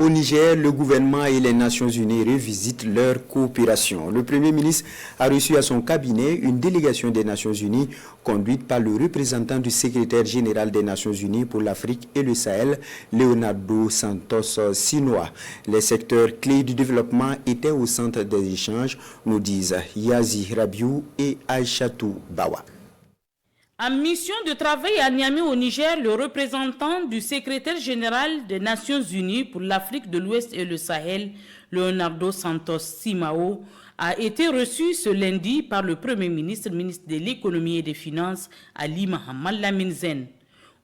Au Niger, le gouvernement et les Nations Unies revisitent leur coopération. Le Premier ministre a reçu à son cabinet une délégation des Nations Unies conduite par le représentant du secrétaire général des Nations Unies pour l'Afrique et le Sahel, Leonardo Santos Sinoa. Les secteurs clés du développement étaient au centre des échanges, nous disent Yazi Rabiou et Aïchatou Bawa. En mission de travail à Niamey au Niger, le représentant du secrétaire général des Nations Unies pour l'Afrique de l'Ouest et le Sahel, Leonardo Santos Simao, a été reçu ce lundi par le Premier ministre, ministre de l'Économie et des Finances, Ali Mohamed Lamine Zen.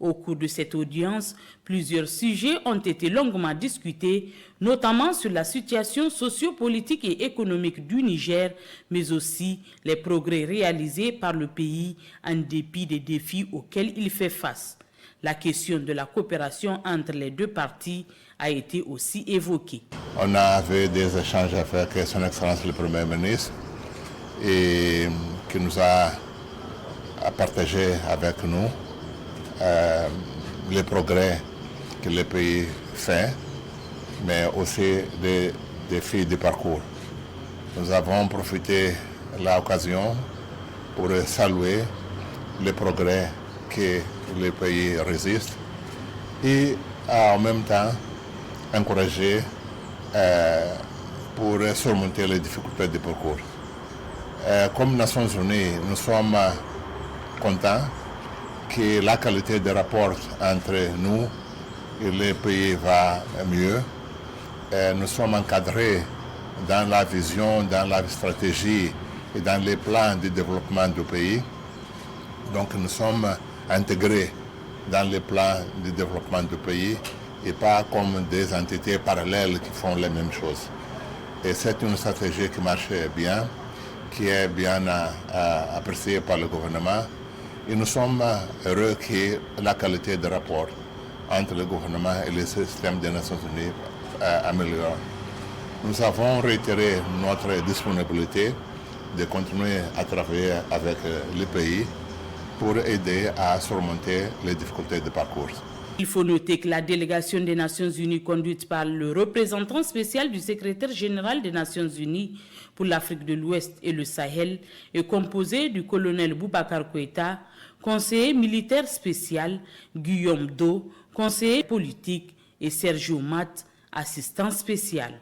Au cours de cette audience, plusieurs sujets ont été longuement discutés, notamment sur la situation sociopolitique et économique du Niger, mais aussi les progrès réalisés par le pays en dépit des défis auxquels il fait face. La question de la coopération entre les deux parties a été aussi évoquée. On avait des échanges avec son Excellence le Premier ministre et qui nous a partagé avec nous les progrès que le pays fait, mais aussi des défis du parcours. Nous avons profité de l'occasion pour saluer les progrès que le pays résiste et en même temps encourager pour surmonter les difficultés du parcours. Comme Nations Unies, nous sommes contents que la qualité des rapports entre nous et les pays va mieux. Nous sommes encadrés dans la vision, dans la stratégie et dans les plans de développement du pays. Donc nous sommes intégrés dans les plans de développement du pays et pas comme des entités parallèles qui font les mêmes choses. Et c'est une stratégie qui marche bien, qui est bien appréciée par le gouvernement. Et nous sommes heureux que la qualité des rapports entre le gouvernement et le système des Nations Unies améliore. Nous avons réitéré notre disponibilité de continuer à travailler avec le pays pour aider à surmonter les difficultés de parcours. Il faut noter que la délégation des Nations Unies conduite par le représentant spécial du secrétaire général des Nations Unies pour l'Afrique de l'Ouest et le Sahel est composée du colonel Boubacar Keïta, conseiller militaire spécial, Guillaume Do, conseiller politique et Sergio Mat, assistant spécial.